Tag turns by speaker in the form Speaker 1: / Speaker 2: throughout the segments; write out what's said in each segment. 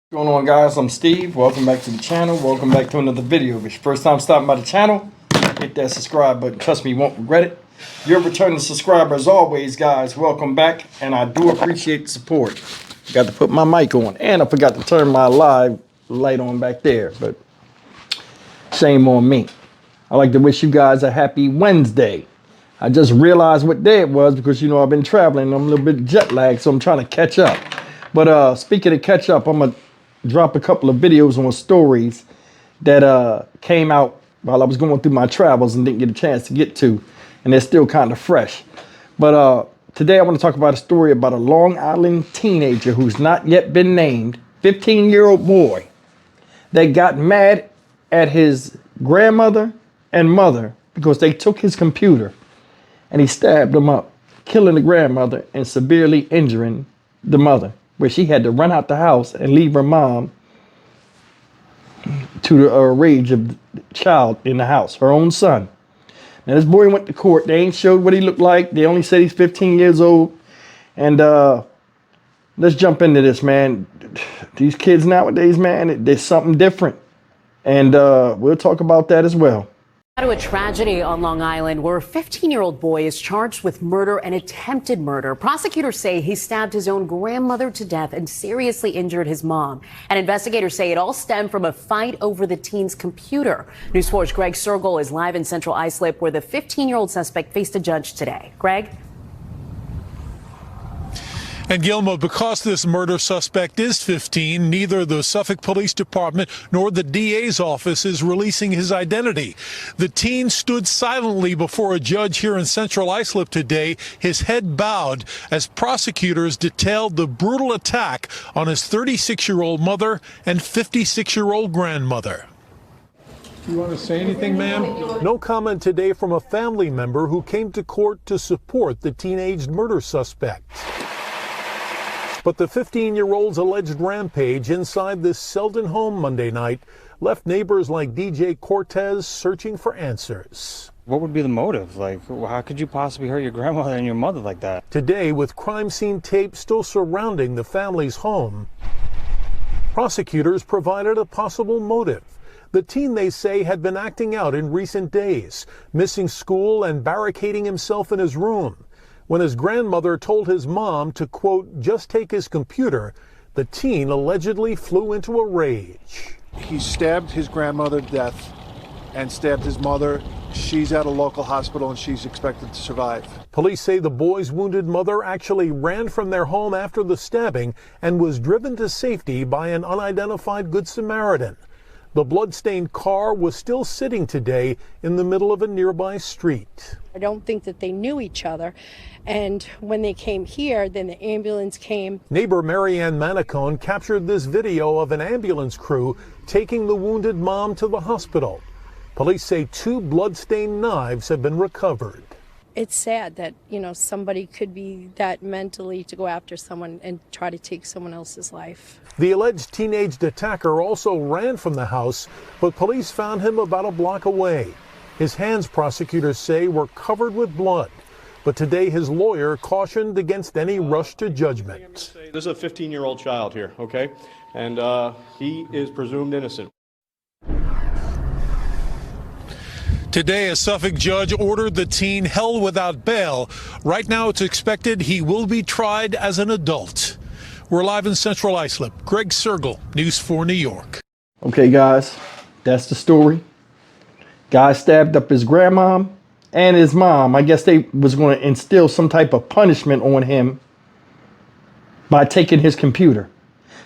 Speaker 1: What's going on, guys? I'm Steve. Welcome back to the channel. Welcome back to another video. If it's your first time stopping by the channel, hit that subscribe button. Trust me, you won't regret it. You're a returning subscriber as always, guys. Welcome back, and I do appreciate the support. Got to put my mic on, and I forgot to turn my live light on back there, but shame on me. I'd like to wish you guys a happy Wednesday. I just realized what day it was because, you know, I've been traveling. I'm a little bit jet lagged, so I'm trying to catch up. But speaking of catch up, I'm going to drop a couple of videos on stories that came out while I was going through my travels and didn't get a chance to get to, and they're still kind of fresh. But today I want to talk about a story about a Long Island teenager who's not yet been named, 15-year-old boy that got mad at his grandmother and mother because they took his computer and he stabbed them up, killing the grandmother and severely injuring the mother, where she had to run out the house and leave her mom to the rage of the child in the house, her own son. Now, this boy went to court. They ain't showed what he looked like. They only said he's 15 years old. And let's jump into this, man. These kids nowadays, man, there's something different. And we'll talk about that as well.
Speaker 2: To a tragedy on Long Island where a 15-year-old boy is charged with murder and attempted murder. Prosecutors say he stabbed his own grandmother to death and seriously injured his mom. And investigators say it all stemmed from a fight over the teen's computer. News 4's Greg Sergel is live in Central Islip where the 15-year-old suspect faced a judge today. Greg?
Speaker 3: And Gilmo, because this murder suspect is 15, neither the Suffolk Police Department nor the DA's office is releasing his identity. The teen stood silently before a judge here in Central Islip today, his head bowed, as prosecutors detailed the brutal attack on his 36-year-old mother and 56-year-old grandmother. You want to say anything, ma'am? No comment today from a family member who came to court to support the teenage murder suspect. But the 15-year-old's alleged rampage inside this Selden home Monday night left neighbors like DJ Cortez searching for answers.
Speaker 4: What would be the motive? Like, how could you possibly hurt your grandmother and your mother like that?
Speaker 3: Today, with crime scene tape still surrounding the family's home, prosecutors provided a possible motive. The teen, they say, had been acting out in recent days, missing school and barricading himself in his room. When his grandmother told his mom to, quote, just take his computer, the teen allegedly flew into a rage.
Speaker 5: He stabbed his grandmother to death and stabbed his mother. She's at a local hospital and she's expected to survive.
Speaker 3: Police say the boy's wounded mother actually ran from their home after the stabbing and was driven to safety by an unidentified Good Samaritan. The bloodstained car was still sitting today in the middle of a nearby street.
Speaker 6: I don't think that they knew each other. And when they came here, then the ambulance came.
Speaker 3: Neighbor Marianne Manicone captured this video of an ambulance crew taking the wounded mom to the hospital. Police say 2 blood-stained knives have been recovered.
Speaker 6: It's sad that, you know, somebody could be that mentally to go after someone and try to take someone else's life.
Speaker 3: The alleged teenage attacker also ran from the house, but police found him about a block away. His hands, prosecutors say, were covered with blood. But today his lawyer cautioned against any rush to judgment.
Speaker 7: This is a 15-year-old child here, okay? And he is presumed innocent.
Speaker 3: Today, a Suffolk judge ordered the teen held without bail. Right now, it's expected he will be tried as an adult. We're live in Central Islip. Greg Sergel, News 4 New York.
Speaker 1: Okay, guys, that's the story. Guy stabbed up his grandmom and his mom. I guess they was going to instill some type of punishment on him by taking his computer.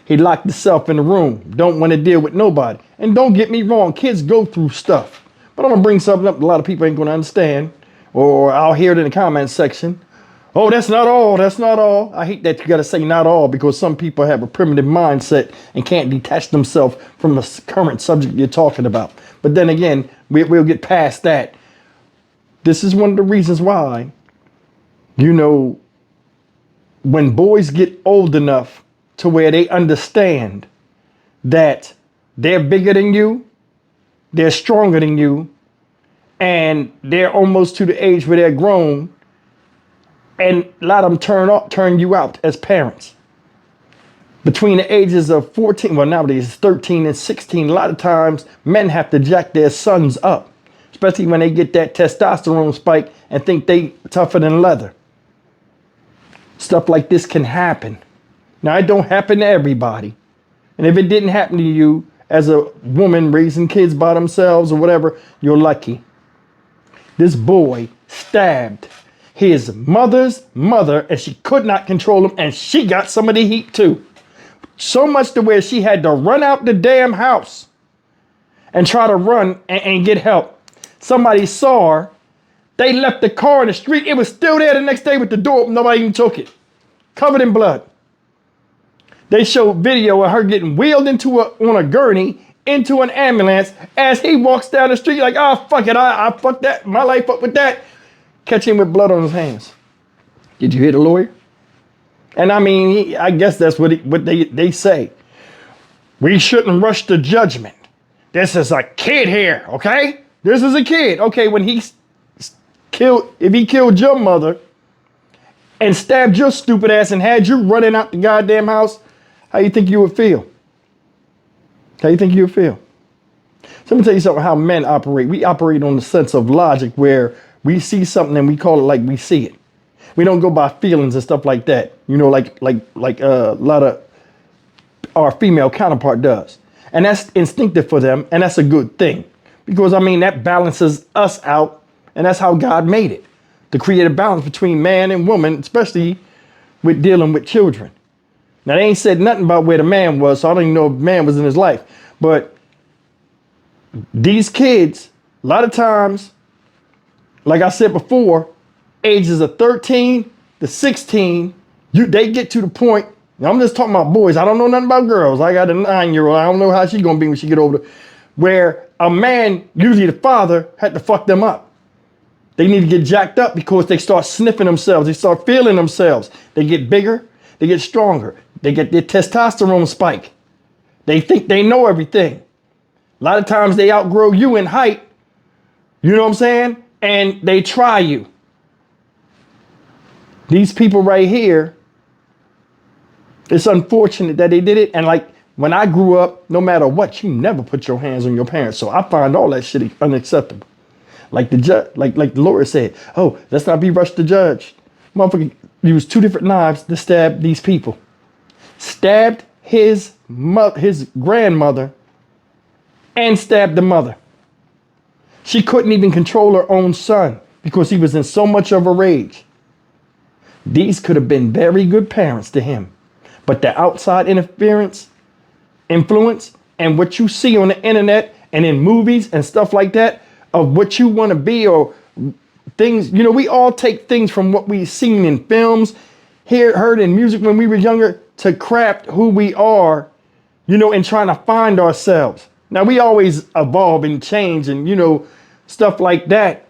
Speaker 1: He locked himself in the room. Don't want to deal with nobody. And don't get me wrong, kids go through stuff. But I'm going to bring something up a lot of people ain't going to understand, or I'll hear it in the comments section. Oh, that's not all. That's not all. I hate that you got to say not all because some people have a primitive mindset and can't detach themselves from the current subject you're talking about. But then again, we'll get past that. This is one of the reasons why, you know, when boys get old enough to where they understand that they're bigger than you, they're stronger than you, and they're almost to the age where they're grown, and a lot of them turn you out as parents. between the ages of 14, well, nowadays it's 13 and 16, a lot of times men have to jack their sons up, especially when they get that testosterone spike and think they tougher than leather. Stuff like this can happen. Now, it don't happen to everybody. And if it didn't happen to you as a woman raising kids by themselves or whatever, you're lucky. This boy stabbed his mother's mother and she could not control him, and she got some of the heat too. So much to where she had to run out the damn house and try to run and get help. Somebody saw her. They left the car in the street. It was still there the next day with the door open. Nobody even took it. Covered in blood. They showed video of her getting wheeled on a gurney into an ambulance as he walks down the street like, oh, fuck it. I fucked that. My life up with that. Catch him with blood on his hands. Did you hear the lawyer? And I mean, I guess that's what they say. We shouldn't rush to judgment. This is a kid here, okay? This is a kid. Okay, when if he killed your mother and stabbed your stupid ass and had you running out the goddamn house, how you think you would feel? How you think you would feel? So let me tell you something, how men operate. We operate on the sense of logic where we see something and we call it like we see it. We don't go by feelings and stuff like that. You know, like a lot of our female counterpart does. And that's instinctive for them. And that's a good thing. Because, I mean, that balances us out. And that's how God made it. To create a balance between man and woman, especially with dealing with children. Now, they ain't said nothing about where the man was, so I don't even know if man was in his life. But these kids, a lot of times, like I said before, ages of 13 to 16, they get to the point. Now I'm just talking about boys. I don't know nothing about girls. I got a 9-year-old. I don't know how she's going to be when she get older. Where a man, usually the father, had to fuck them up. They need to get jacked up because they start sniffing themselves. They start feeling themselves. They get bigger. They get stronger. They get their testosterone spike. They think they know everything. A lot of times they outgrow you in height. You know what I'm saying? And they try you. These people right here, it's unfortunate that they did it. And like when I grew up, no matter what, you never put your hands on your parents. So I find all that shit unacceptable. Like the judge, like the lawyer said, oh, let's not be rushed to judge. Motherfucker used 2 different knives to stab these people. Stabbed his grandmother and stabbed the mother. She couldn't even control her own son because he was in so much of a rage. These could have been very good parents to him. But the outside influence, and what you see on the internet and in movies and stuff like that of what you want to be or things, you know, we all take things from what we've seen in films, heard in music when we were younger to craft who we are, you know, and trying to find ourselves. Now, we always evolve and change and, you know, stuff like that.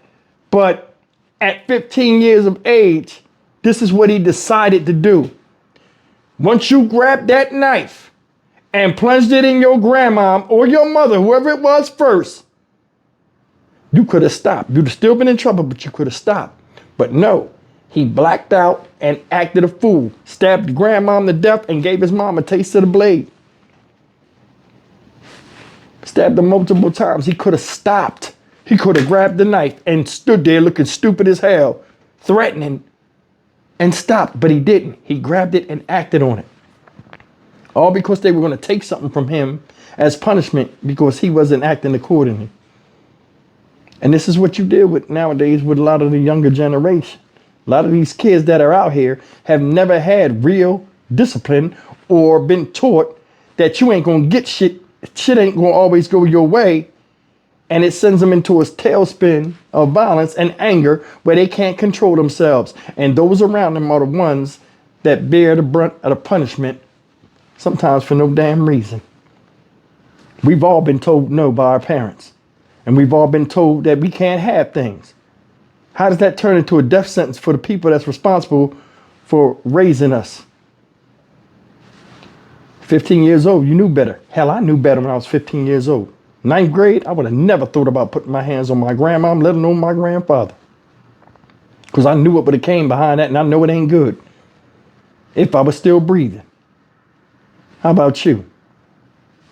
Speaker 1: But at 15 years of age, this is what he decided to do. Once you grabbed that knife and plunged it in your grandma or your mother, whoever it was first, you could have stopped. You'd have still been in trouble, but you could have stopped. But no, he blacked out and acted a fool, stabbed grandma to death and gave his mom a taste of the blade. Stabbed her multiple times. He could have stopped. He could have grabbed the knife and stood there looking stupid as hell, threatening, and stopped, but he didn't. He grabbed it and acted on it. All because they were going to take something from him as punishment because he wasn't acting accordingly. And this is what you deal with nowadays with a lot of the younger generation. A lot of these kids that are out here have never had real discipline or been taught that you ain't going to get shit. Shit ain't going to always go your way. And it sends them into a tailspin of violence and anger where they can't control themselves. And those around them are the ones that bear the brunt of the punishment, sometimes for no damn reason. We've all been told no by our parents. And we've all been told that we can't have things. How does that turn into a death sentence for the people that's responsible for raising us? 15 years old, you knew better. Hell, I knew better when I was 15 years old. 9th grade, I would have never thought about putting my hands on my grandma, let alone my grandfather. Because I knew what would have came behind that, and I know it ain't good. If I was still breathing. How about you?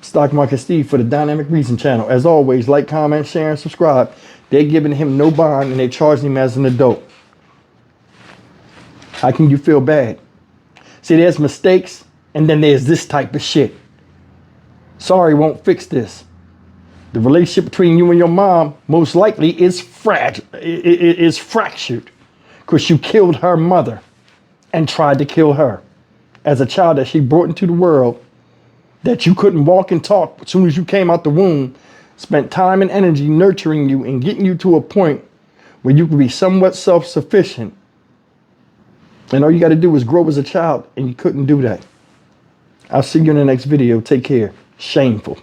Speaker 1: Stock Market Steve for the Dynamic Reason channel. As always, like, comment, share, and subscribe. They're giving him no bond and they charging him as an adult. How can you feel bad? See, there's mistakes and then there's this type of shit. Sorry won't fix this. The relationship between you and your mom most likely is fractured because you killed her mother and tried to kill her as a child that she brought into the world, that you couldn't walk and talk as soon as you came out the womb, spent time and energy nurturing you and getting you to a point where you could be somewhat self-sufficient. And all you got to do is grow as a child, and you couldn't do that. I'll see you in the next video. Take care. Shameful.